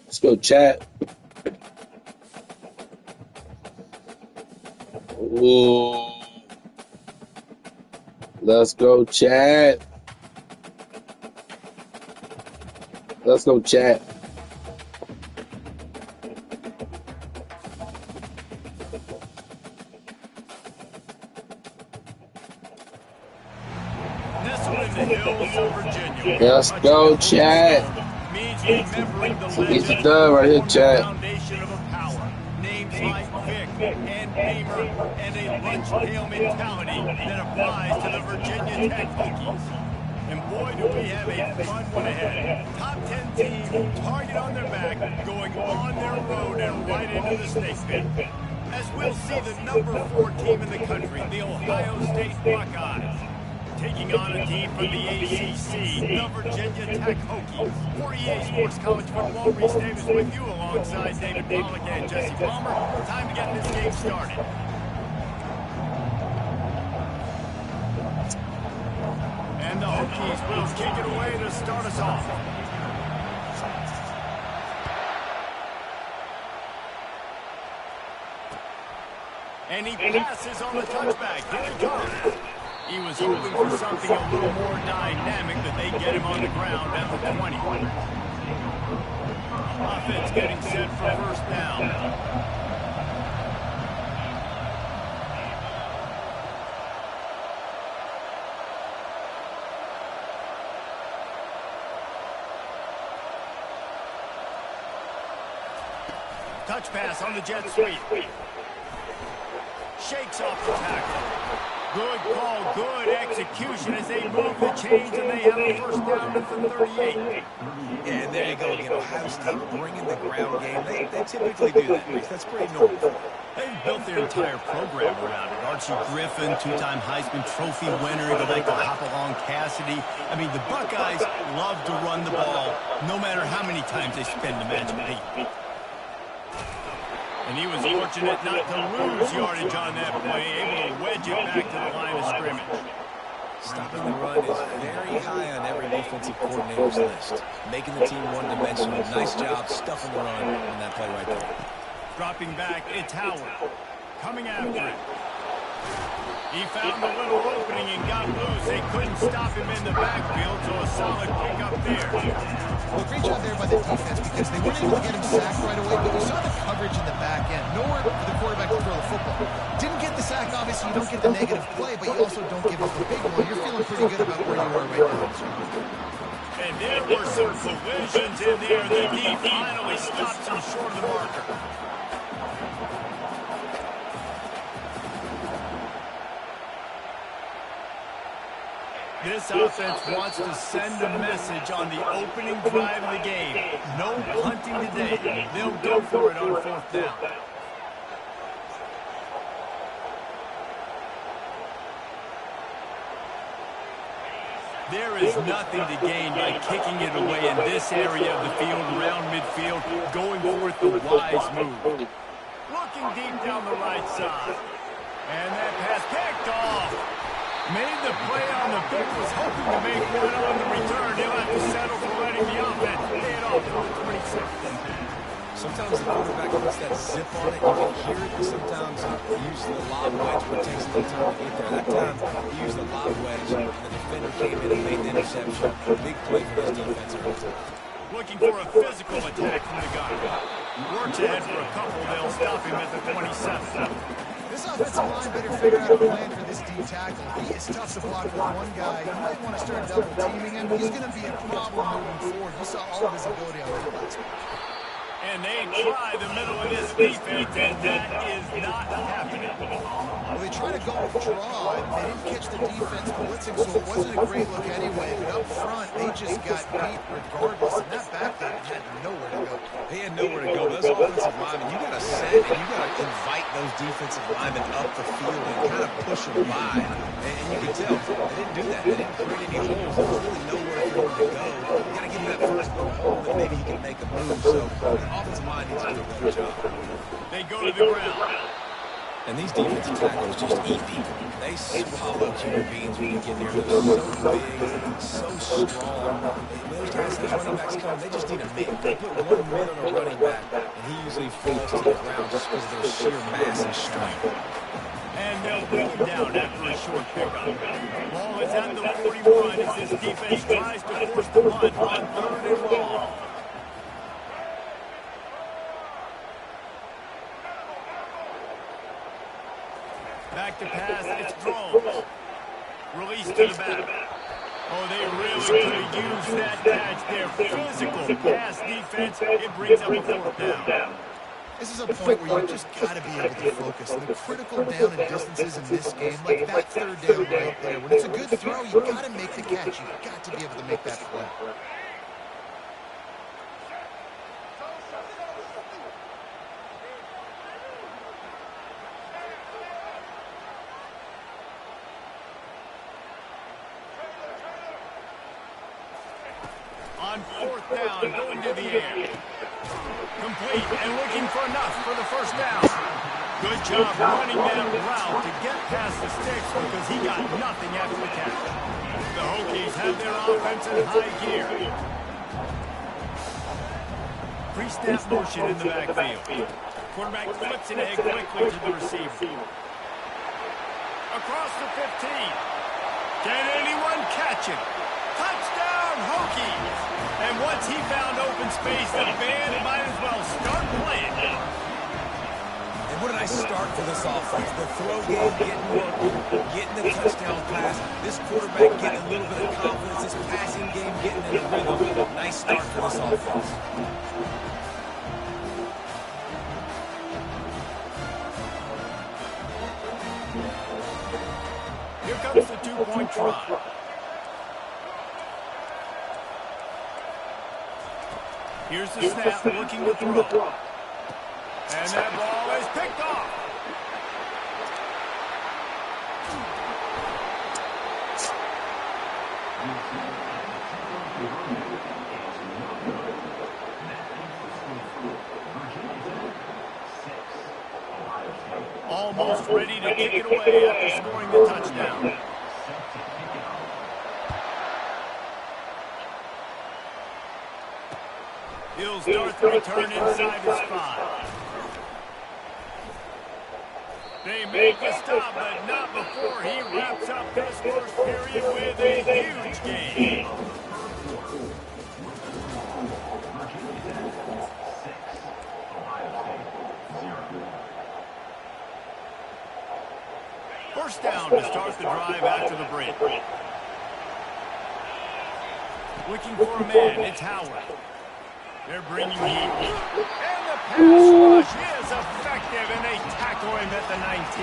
Let's go, chat. Ooh. Let's go, chat. Let's go, chat. Nestled in the hills of Virginia. Let's go, chat. Means remembering the It's legends done right here, chat. foundation of a power. Names like Vic and Beamer and a lunch pail mentality that applies to the Virginia Tech Hokies. And boy, do we have a fun one ahead. Top 10 team, target on their back, going on their road and right into the snake pit. As we'll see the number 4 team in the country, the Ohio State Buckeyes, taking on a team from the ACC, the Virginia Tech Hokies. For EA Sports College Football, Reese Davis with you alongside David Pollack and Jesse Palmer. Time to get this game started. And the Hokies will kick it away to start us off. And he passes on the touchback. Here he comes. He was hoping for something a little more dynamic, that they get him on the ground at the 20. Offense getting set for first down. Touch pass on the jet sweep. Shakes off the tackle. Good call, good execution as they move the chains and they have a first down at the 38. And there you go again. Ohio State bringing the ground game. They typically do that, Reese. That's pretty normal. They've built their entire program around it. Archie Griffin, 2-time Heisman Trophy winner. Go back to Hopalong Cassidy. I mean, the Buckeyes love to run the ball, no matter how many times they spend the magic 8. And he was fortunate not to lose yardage on that play, able to wedge it back to the line of scrimmage. Stopping the run is very high on every defensive coordinator's list. Making the team one-dimensional. Nice job stuffing the run on that play right there. Dropping back, it's Howard. Coming after it. He found a little opening and got loose. They couldn't stop him in the backfield, so a solid pickup there. Well, great job there by the defense because they weren't able to get him sacked right away, but we saw the coverage in the back end. Nowhere for the quarterback to throw the football. Didn't get the sack, obviously. You don't get the negative play, but you also don't give up the big one. You're feeling pretty good about where you are right now. And there were some collisions in there. The D finally stops him short of the marker. This offense wants to send a message on the opening drive of the game. No punting today. They'll go for it on fourth down. There is nothing to gain by kicking it away in this area of the field, around midfield, going for it the wise move. Looking deep down the right side. And that pass kicked off. Made the play on the pick, was hoping to make one on the return. He'll have to settle for letting the offense pay it off for the 26th. Sometimes the quarterback puts that zip on it. You can hear it, but sometimes he uses the lob wedge where it takes a little time to get there. That time, he used the lob wedge. The defender came in and made the interception. Big play for this defense. Looking for a physical attack from the gun. Works ahead for a couple. They'll stop him at the 27. This offensive line better figure out a plan for this D tackle. He is tough to block with one guy. You might want to start double teaming him. He's going to be a problem moving forward. You saw all of his ability on that last one. And they try the middle of this defense, and that is not happening. Well, they try to go with draw, and they didn't catch the defense blitzing, so it wasn't a great look anyway. But up front, they just got beat regardless, and that back end had nowhere to go. They had nowhere to go. Those offensive linemen, you got to set and you got to invite those defensive linemen up the field and kind of push them by. And you can tell they didn't do that. They didn't create any holes. There was really nowhere for him to go. You got to give him that first little hole, and maybe he can make a move. So the offensive line needs to do a better job. They go to the ground. And these defensive tackles just eat people. They swallow human beings when they get there. They're so big, so strong. Those guys, those running backs come, they just need a man. They put one man on a running back, and he usually falls to the ground just because of their sheer mass and strength. And they'll bring him down after a short pickup. Ball is at the 41 as this defense tries to force the punt on 3rd and long. Back to pass, it's thrown. Release to the back. Oh, they really could have used that catch there. Physical pass defense, it brings up a 4th down. This is a point where you just got to be able to focus. The critical down and distances in this game, like that 3rd down right there. When it's a good throw, you got to make the catch. You've got to be able to make that play. On 4th down, going to the air. Complete and looking for enough for the 1st down. Good job running that route to get past the sticks because he got nothing after the catch. The Hokies have their offense in high gear. Pre-snap motion in the backfield. Quarterback flips it ahead quickly to the receiver. Across the 15. Can anyone catch him? Touchdown, Hokies! And once he found open space, the band might as well start playing. And what did I start for this offense? The throw game getting working, getting the touchdown pass. This quarterback getting a little bit of confidence. This passing game getting in a rhythm. Nice start for this offense. Here comes the 2-point try. Here's the snap, looking to throw. And that ball is picked off. Almost ready to kick it away after scoring the touchdown. He'll start the return inside his 5. They make a stop, but not before he wraps up this first period with a huge gain. First down to start the drive after the break. Looking for a man, it's Howard. They're bringing heat. And the pass rush is effective, and they tackle him at the 19.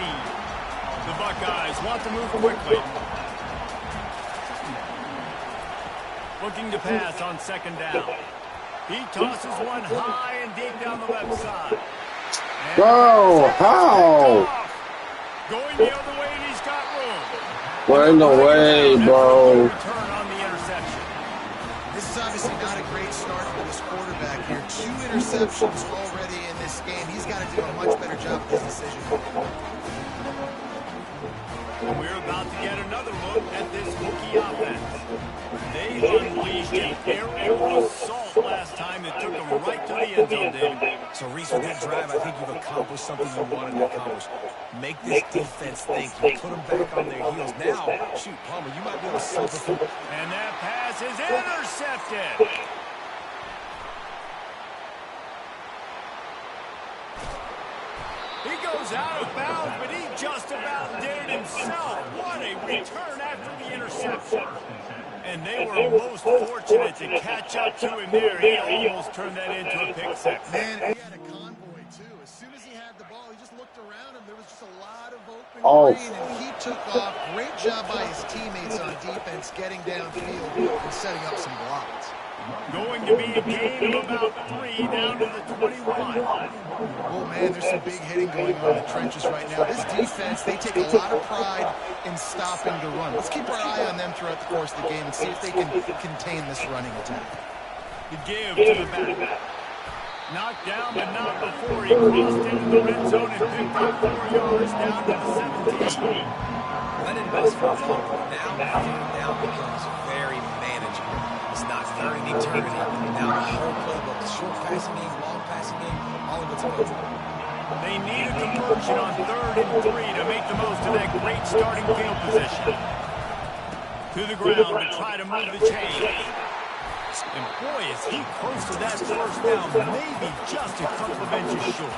The Buckeyes want to move quickly. Looking to pass on 2nd down. He tosses one high and deep down the left side. Bro, how? Going the other way, and he's got room. What in the way, bro? Return on the interception. This is obviously not a great start for this quarterback here. 2 interceptions already in this game. He's got to do a much better job with his decision. We're about to get another look at this Hokie offense. They unleashed an aerial assault last time that took them right to the end zone, David. So, Reese, with that drive, I think you've accomplished something you wanted to accomplish. Make this defense think. You put them back on their heels. Now, shoot, Palmer, you might be able to slip it. And that pass is intercepted. He goes out of bounds, but he just about did it himself. What a return after the interception. And they were most fortunate to catch up to him there. He almost turned that into a pick six. Man, he had a convoy, too. As soon as he had the ball, he just looked around him. There was just a lot of open green, and he took off. Great job by his teammates on defense getting downfield and setting up some blocks. Going to be a gain of about 3 down to the 21. Oh, man, there's some big hitting going on in the trenches right now. This defense, they take a lot of pride in stopping the run. Let's keep our eye on them throughout the course of the game and see if they can contain this running attack. The give to the back. Knocked down, but not before he crossed into the red zone and picked up 4 yards down to the 17. That didn't last for long. Now, third down becomes very manageable. It's not third and eternity. Now the whole playbook, short passing game, long passing game, all of it's available. They need a conversion on 3rd and 3 to make the most of that great starting field position. To the ground to try to move the chains. And boy, is he close to that first down, maybe just a couple of inches short.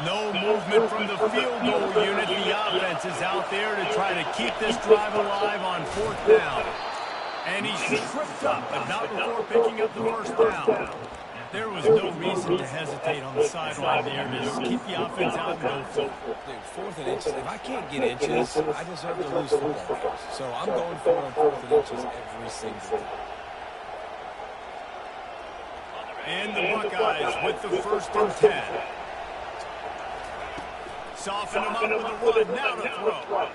No movement from the field goal unit. The offense is out there to try to keep this drive alive on 4th down. And he's tripped up, but not before picking up the first down. There was no reason to hesitate on the sideline there. Just keep the offense out and go for it. Dude, 4th and inches. If I can't get inches, I deserve to lose football games. So I'm going for it on 4th and inches every single time. And the Buckeyes with the 1st and 10. Soften him up with a run. Now to throw.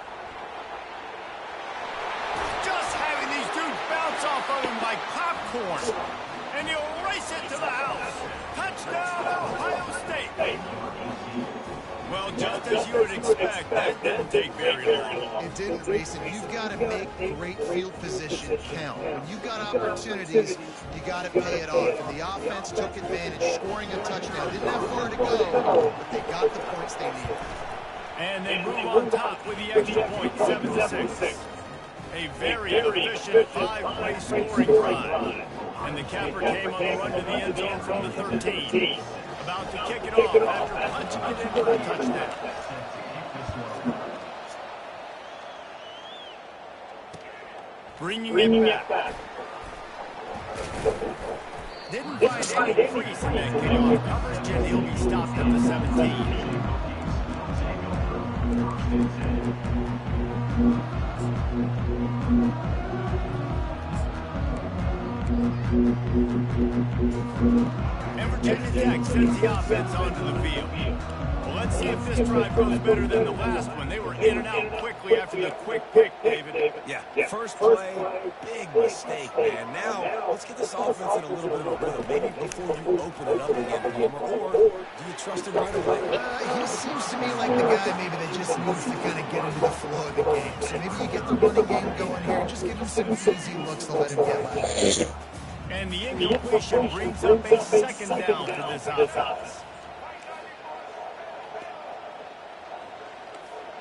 Just having these dudes bounce off of him like popcorn. And he'll race it to the house. Touchdown, Ohio State. Well, just as you would expect, that didn't take very long. It didn't, Grayson. You've got to make great field position count. When you've got opportunities, you got to pay it off. And the offense took advantage, scoring a touchdown. Didn't have far to go, but they got the points they needed. And they move on top with the extra point, 7-6. A very efficient 5-play scoring drive. And the capper came on the run to the end zone from the 13. About to kick it off after punching it in for a touchdown. Bringing it back. Didn't find any crease in that kickoff coverage, and he'll be stopped at the 17. And Virginia Tech sends the offense onto the field. Well, let's see if this drive goes better than the last one. They were in and out quickly after the quick pick, David. Yeah, first play, big mistake, man. Now, let's get this offense in a little bit of a rhythm. Maybe before you open it up again, Palmer, or do you trust him right away? He seems to me like the guy maybe that just needs to kind of get into the flow of the game. So maybe you get the running game going here and just give him some easy looks to let him get left. And the incompletion brings up a 2nd down for this offense.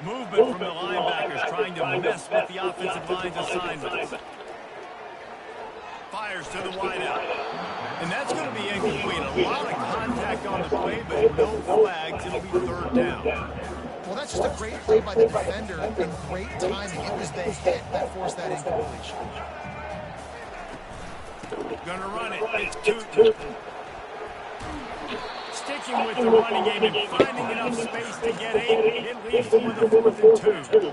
Movement from the linebackers trying to mess with the offensive line's assignments. Fires to the wideout. And that's going to be incomplete. A lot of contact on the play, but no flags. It'll be 3rd down. Well, that's just a great play by the defender and great timing. It was the hit that forced that incompletion. Gonna run it. It's Tootin. Sticking with the running game and finding enough space to get 8. It leaves them with a 4th and 2.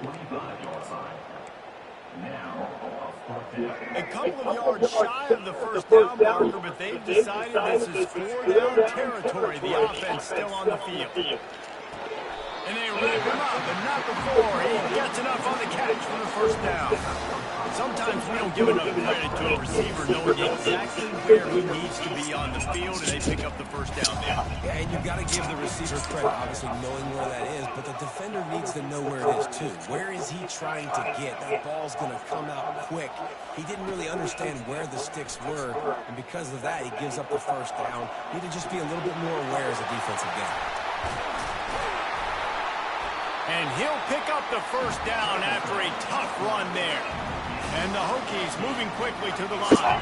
A couple of yards shy of the 1st down marker, but they've decided this is 4-down territory. The offense still on the field. And they wrap him up, but not before he gets enough on the catch for the 1st down. Sometimes we don't give enough credit to a receiver knowing exactly where he needs to be on the field, and they pick up the 1st down there. Yeah, and you've got to give the receiver credit, obviously, knowing where that is, but the defender needs to know where it is, too. Where is he trying to get? That ball's going to come out quick. He didn't really understand where the sticks were, and because of that, he gives up the 1st down. Need to just be a little bit more aware as a defensive guy. And he'll pick up the 1st down after a tough run there. And the Hokies moving quickly to the line.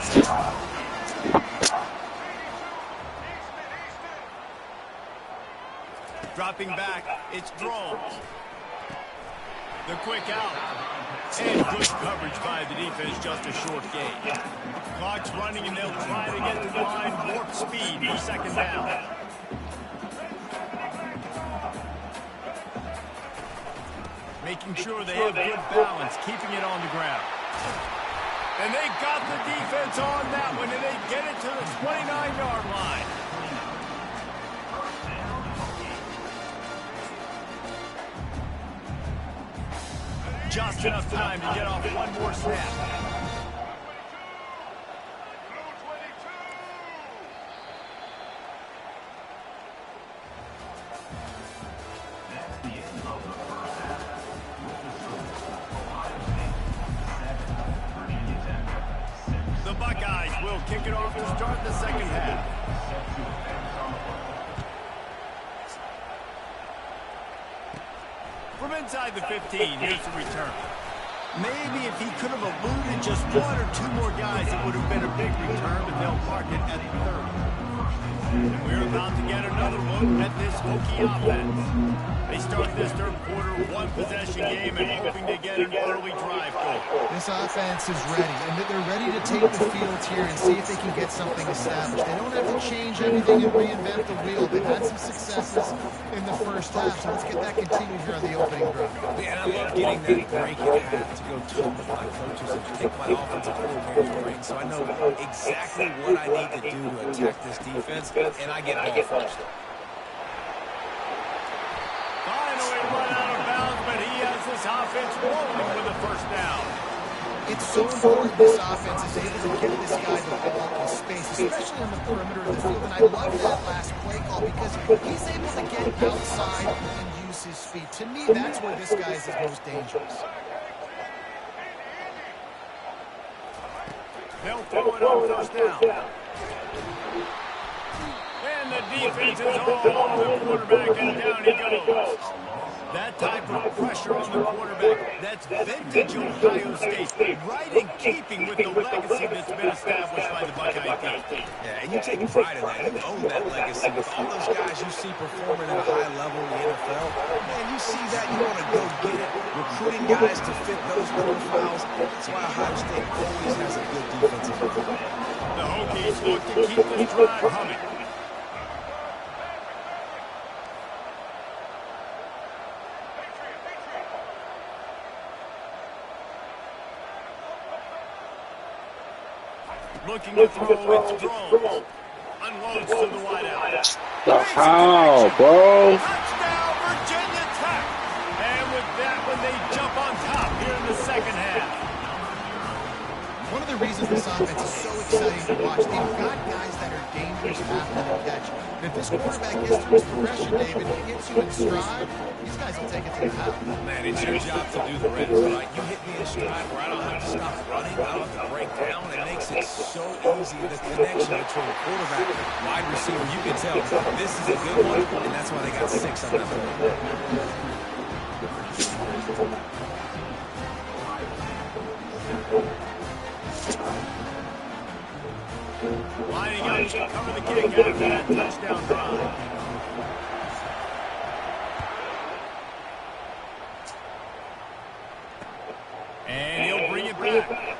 Dropping back, it's Drones. The quick out. And good coverage by the defense, just a short gain. Clock's running, and they'll try to get to the line. Warp speed for 2nd down. Making sure they have good balance, keeping it on the ground. And they got the defense on that one, and they get it to the 29-yard line. just enough time to get off one more snap. The Buckeyes will kick it off to start the second half. From inside the 15, here's the return. Maybe if he could have eluded just one or two more guys, it would have been a big return, but they'll mark it at 30. And we're about to get another look at this Hokie offense. They start this third quarter one-possession game and hoping to get an early drive goal. This offense is ready, and they're ready to take the field here and see if they can get something established. They don't have to change everything and reinvent the wheel. They've had some successes in the first half, so let's get that continued here on the opening drive. Man, I love getting that break at half to go talk with my coaches and pick my offensive coordinator's brain, so I know exactly what I need to do to attack this defense, and I get ball first. Finally run out of bounds, but he has this offense rolling with a first down. It's so important this offense is able to get this guy the ball in space, especially on the perimeter of the field. And I love that last play call because he's able to get outside and use his speed. To me, that's where this guy is his most dangerous. They'll throw it on first down. And the defense is all over the quarterback, and down he goes. That type of pressure on the quarterback, that's vintage Ohio State, right in keeping with the legacy that's been established by the Buckeye team. Yeah, and you take pride in that. You own that legacy. With all those guys you see performing at a high level in the NFL, man, you see that, you want to go get it. Recruiting guys to fit those profiles. That's why Ohio State always has a good defensive line. The Hokies look to keep this drive humming. Looking to throw, it's thrown. Unloads to the wideout. How, bro? Touchdown, Virginia Tech. And with that one, they jump on top here in the second half. One of the reasons this offense is so exciting to watch, they've got guys that are dangerous after the catch. And if this quarterback gets through his progression, David, and gets you in stride, these guys will take it to the house. Man, it's your job to do the rest, right? You hit me in stride where I don't have to stop running, I don't have to break down. It makes it so easy, the connection between the quarterback and wide receiver. You can tell this is a good one, and that's why they got 6 on that play. Lining up to cover the kick after that touchdown drive. And he'll bring it back.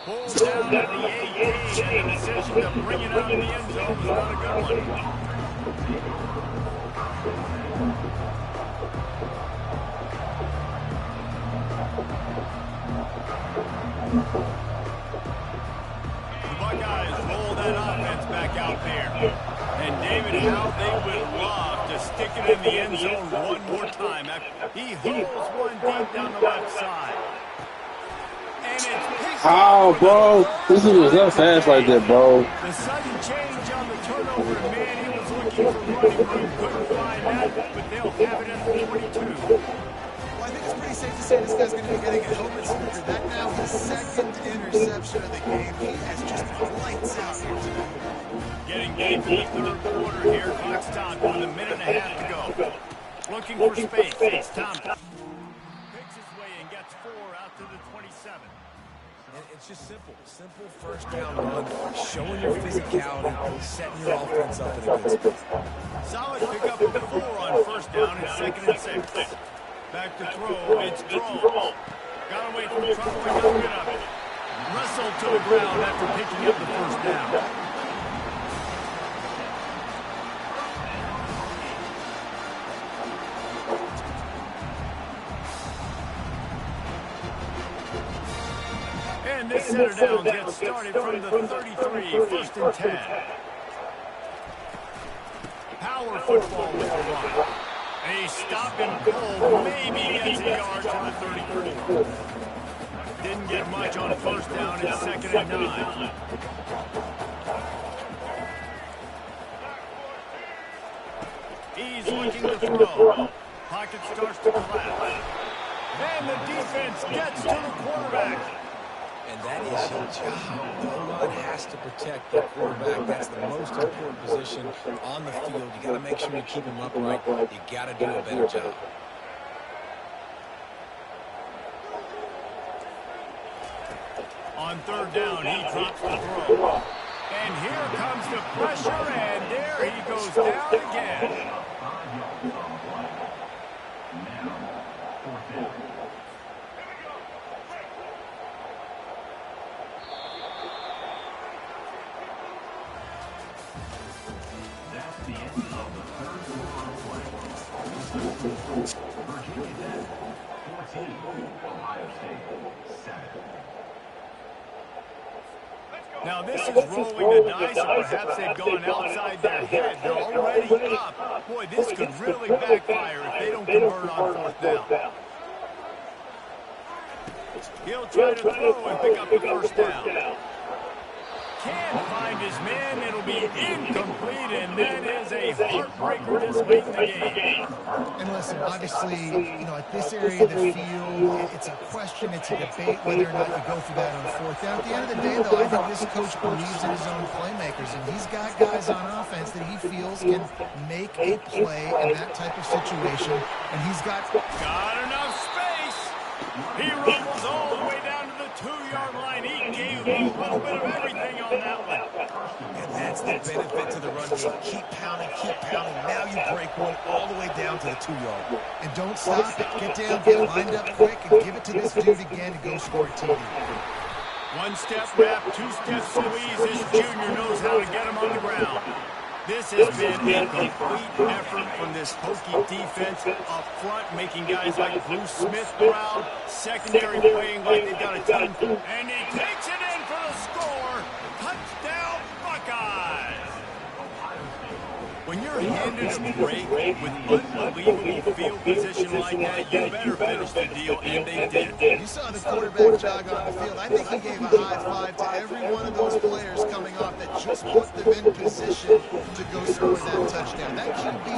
Pulls down at the 18, and the decision to bring it out of the end zone was not a good one. Buckeyes roll that offense back out there. And David, how they would love to stick it in the end zone one more time. He holds one deep down the left side. And it's picked How, bro? This is not fast like that, bro. the sudden change on the turnover, and man, he was looking for running room. Couldn't find that, but they'll have it at the 22. Well, I think it's pretty safe to say this guy's going to be getting a helmet sticker. That now his second interception of the game. He has just lights out here tonight. Getting deep in the third quarter here. Clock stopped with a minute and a half to go. Looking for space. It's Thompson. Picks his way and gets 4 out to the 27. It's just simple first down run, showing your physicality, setting your offense up in a good spot. Solid pickup of 4 on first down and 2nd and 6. Back to throw. It's thrown. Got away from trouble and got rid of it. Wrestled to the ground after picking up the first down. And this center down gets started from the 33, 1st and 10. Power football with the run. A stop and goal maybe gets a yard to the 34. Didn't get much on first down. It's 2nd and 9. He's looking to throw. Pocket starts to collapse. And the defense gets to the quarterback. And that is your job. The O-line has to protect the quarterback. That's the most important position on the field. You got to make sure you keep him upright. You got to do a better job. On 3rd down, he drops the throw. And here comes the pressure, and there he goes down again. Now this is rolling the dice, and perhaps they've gone outside their head. They're already up. Boy, this could really backfire if they don't convert on 4th down. He'll try to throw and pick up the 1st down. Can't find his man. It'll be incomplete, and that is a heartbreaker this late in the game. And listen, obviously, you know, at this area of the field, it's a question, it's a debate whether or not you go for that on 4th down. At the end of the day, though, I think this coach believes in his own playmakers, and he's got guys on offense that he feels can make a play in that type of situation, and he's got enough space. He rumbles all the way down to the 2-yard line. He gave a little bit of everything on that one. And that's the benefit to the run game. Keep pounding, keep pounding. Now you break one all the way down to the 2-yard line. And don't stop it. Get down, get lined up quick, and give it to this dude again to go score a TD. 1-step wrap, 2-step squeeze. This junior knows how to get him on the ground. This has been a complete effort from this Hokie defense up front, making guys like Bruce Smith proud, secondary playing like they've got a team, and he takes it in for the score. Touchdown, Buckeyes! When you're handed a break with unbelievable field position like that, you better finish the deal, and they did. You saw the quarterback jog on the field. I think he gave a high five to every one of those players coming off that just put them in position to go score that touchdown. That QB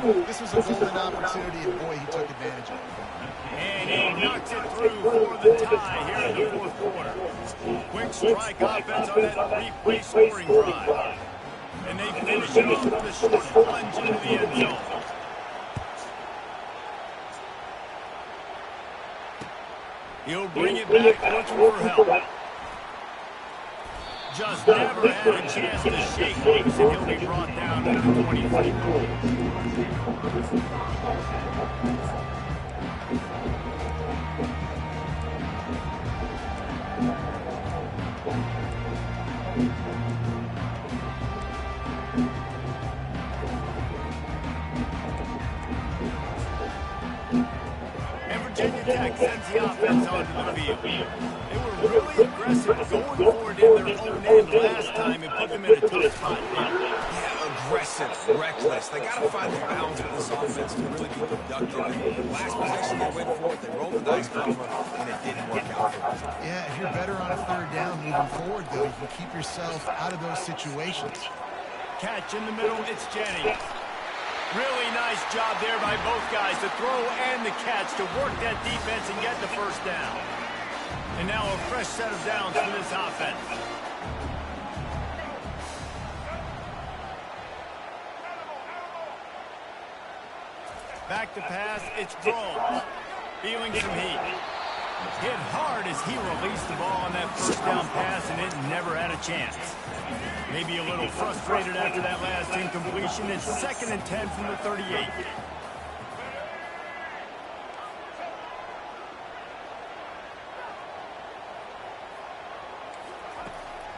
knew this was a golden opportunity, and boy, he took advantage of it. And he knocks it through for the tie here in the 4th quarter. Quick strike offense on that 3-play scoring drive. And they finish it off with a short plunge into the end zone. He'll bring it back, looking for help. Just never had a chance to shake loose, and he'll be brought down to the 24. Virginia Tech sends the offense onto the field. They were really aggressive going forward in their own end last time and put them in a tough spot. Yeah, aggressive, reckless. They got to find the balance of this offense to really be productive. And last possession they went for it, they rolled the dice for it, and it didn't work out for them. Yeah, if you're better on a 3rd down moving forward, though, you can keep yourself out of those situations. Catch in the middle, it's Jennings. Really nice job there by both guys, the throw and the catch to work that defense and get the 1st down. And now a fresh set of downs for this offense. Back to pass, it's Groves. Feeling some heat. Hit hard as he released the ball on that 1st down pass, and it never had a chance. Maybe a little frustrated after that last incompletion. It's 2nd and 10 from the 38.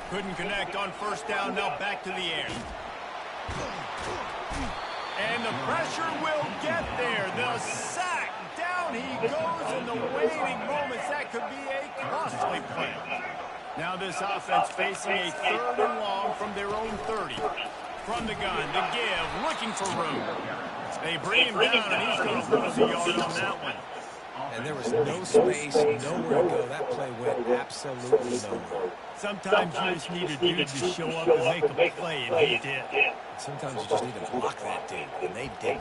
Couldn't connect on 1st down. Now back to the air. And the pressure will get there. The sack. Down he goes in the waning moments. That could be a costly play. Now this offense facing a 3rd and long from their own 30. From the gun, the give, looking for room. They bring him down, and he's going to lose a yard on that one. And there was no space, nowhere to go. That play went absolutely nowhere. Sometimes you just need a dude to show up and make a play, and he did. Sometimes you just need to block that dude, and they did.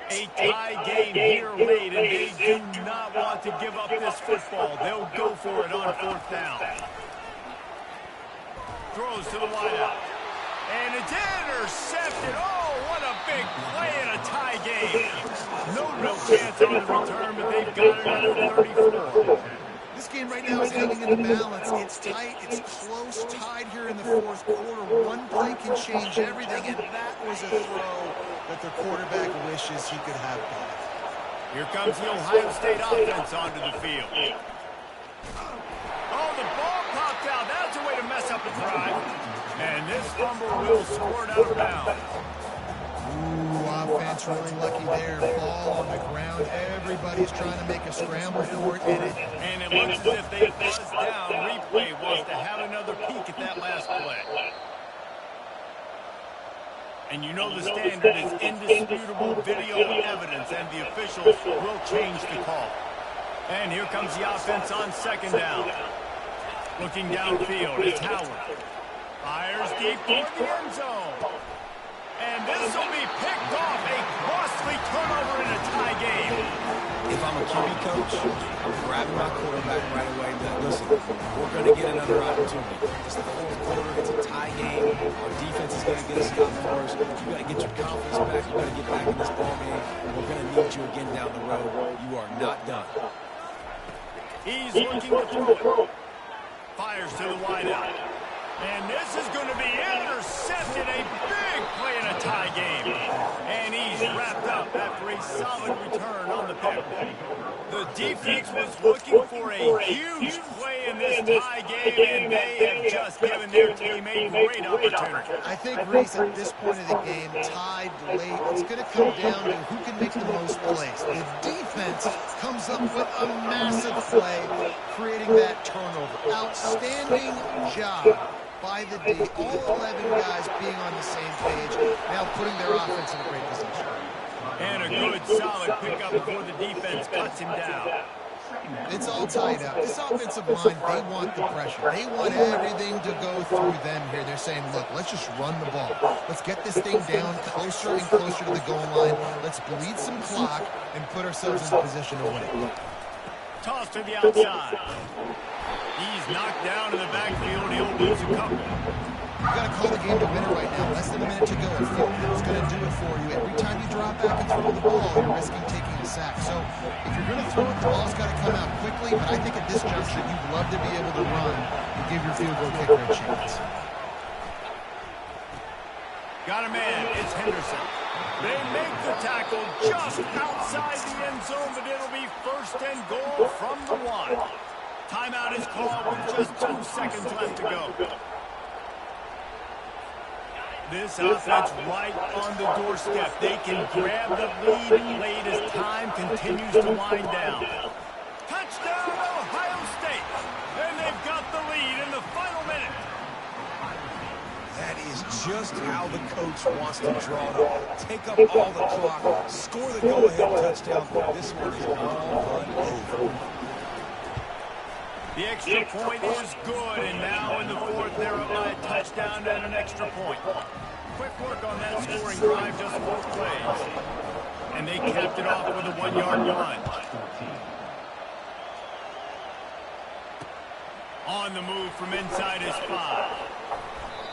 A tie game here late, and they do not want to give up this football. They'll go for it on 4th down. Throws to the wideout. And it's intercepted. Oh, what a big play in a tie game. No real chance on the return, but they've got it at 34. This game right now is hanging in the balance. It's tight. It's close. Tied here in the 4th quarter. One play can change everything, and that was a throw that the quarterback wishes he could have done. Here comes the Ohio State offense onto the field. Oh, the ball popped out. That's a way to mess up a drive. And this fumble will squirt out of bounds. Ooh, offense really lucky there. Ball on the ground. Everybody's trying to make a scramble for it. And it looks as if they buzzed down. Replay wants to have another peek at that last play. And you know the standard is indisputable video evidence, and the officials will change the call. And here comes the offense on 2nd down. Looking downfield, it's Howard. Fires deep toward the end zone. And this will be picked off. A costly turnover in a tie game. If I'm a QB coach, I'm grabbing my quarterback right away. Listen, we're going to get another opportunity. It's the 4th quarter. It's a tie game. Our defense is going to get a stop for us. You've got to get your confidence back. You've got to get back in this ball game. We're going to need you again down the road. You are not done. He's looking to throw it. Fires to the wideout. And this is going to be intercepted. A big play in a tie game. And he's wrapped up after a solid return on the pick. The defense was looking for a huge play in this tie game, and they have just given their team a great opportunity. I think, Reese, at this point of the game, tied late, it's going to come down to who can make the most plays. The defense comes up with a massive play, creating that turnover. Outstanding job by the D. All 11 guys being on the same page, now putting their offense in a great position. And a good, solid pickup before the defense cuts him down. It's all tied up. This offensive line, they want the pressure. They want everything to go through them here. They're saying, look, let's just run the ball. Let's get this thing down closer and closer to the goal line. Let's bleed some clock and put ourselves in position to win. Toss to the outside. He's knocked down in the backfield. He'll lose a couple. You've got to call the game to winner right now. Less than a minute to go. A field goal is going to do it for you. Every time you drop back and throw the ball, you're risking taking a sack. So if you're going to throw it, the ball's got to come out quickly. But I think at this juncture, you'd love to be able to run and give your field goal kicker a chance. Got a man. It's Henderson. They make the tackle just outside the end zone, but it'll be 1st and goal from the 1. Timeout is called with just 2 seconds left to go. This offense right on the doorstep. They can grab the lead late as time continues to wind down. Touchdown, Ohio State. And they've got the lead in the final minute. That is just how the coach wants to draw it up. Take up all the clock, score the go-ahead touchdown. This one is all over. The extra point is good, and now in the 4th, they're up by a touchdown and an extra point. Quick work on that scoring drive, just 4 plays. And they capped it off with a 1-yard run. On the move from inside his 5.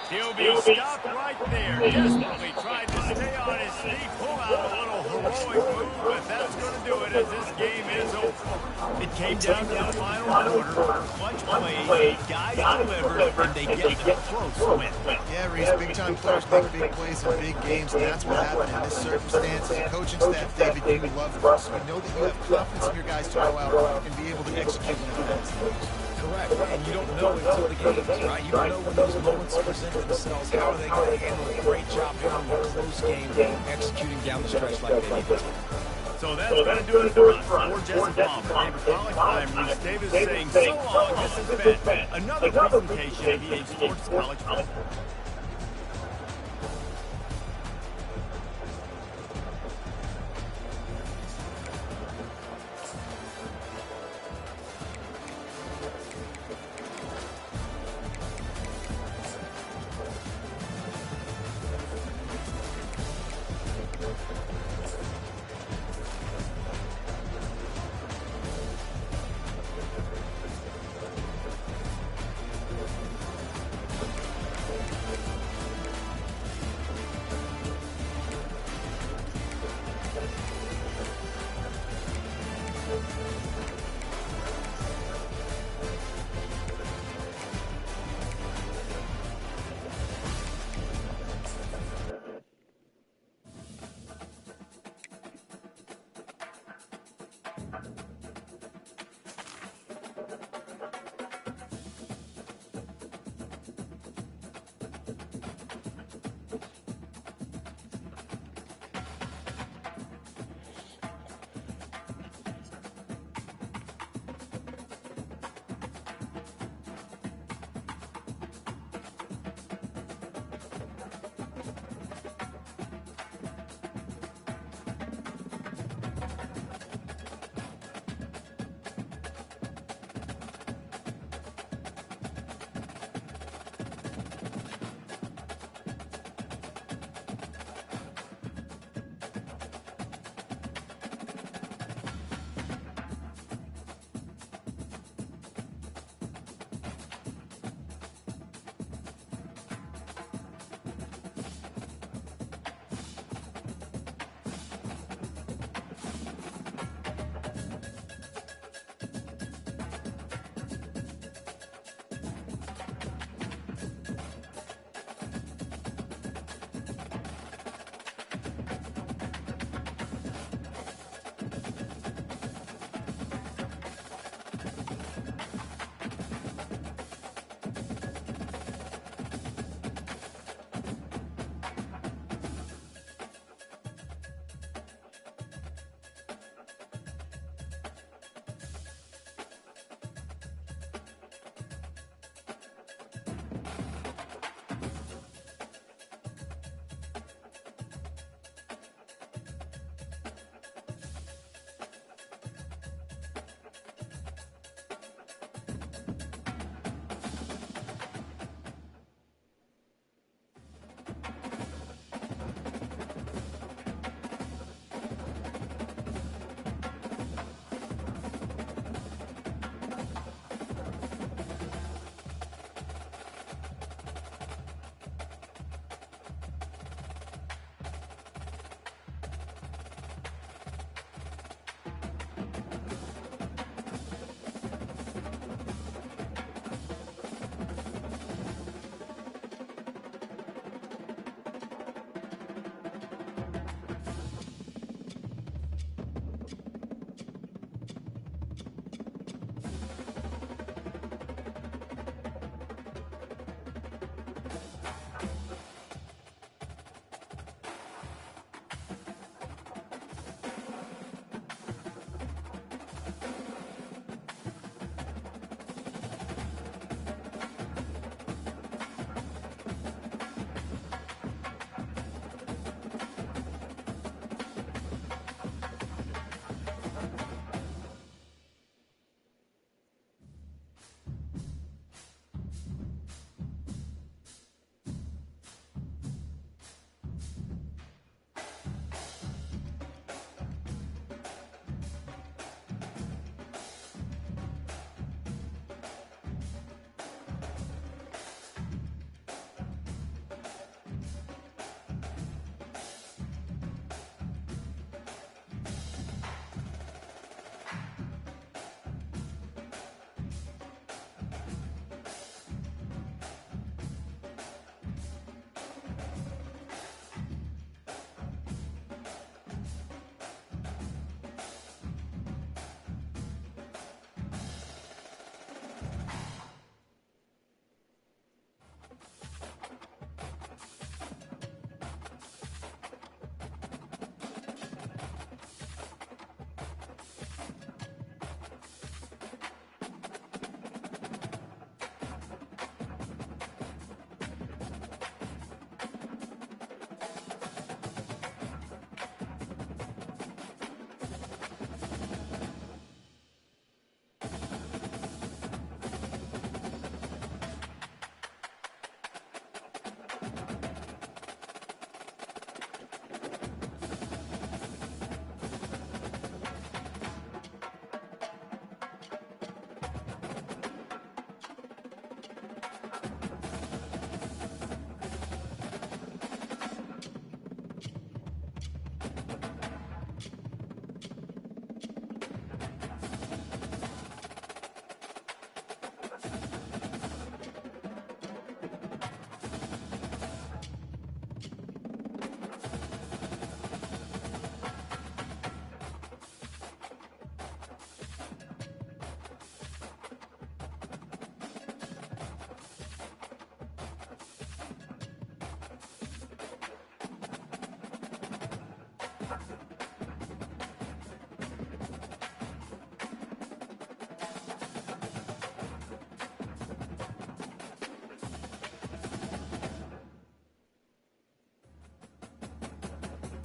He'll be stopped right there, desperately trying to stay on his feet, pull out a little heroic move, but that's going to do it as this game is over. It came down to the final quarter, clutch plays, guys delivered, and they get the close win. Yeah, Reese, big-time players make big plays in big games, and that's what happened in this circumstance. As a coaching staff, David, you love this. We know that you have confidence in your guys to go out and be able to execute in the offense. Correct, and you don't know until the games, right? You don't know when those moments present themselves. How are they going to handle a great job handling a close game, executing down the stretch like they did? So that's going to do it for us. For Jesse Palmer, David Pollack, I'm Reese Davis saying so long. This has been another presentation of EA Sports College Football.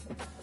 Thanks.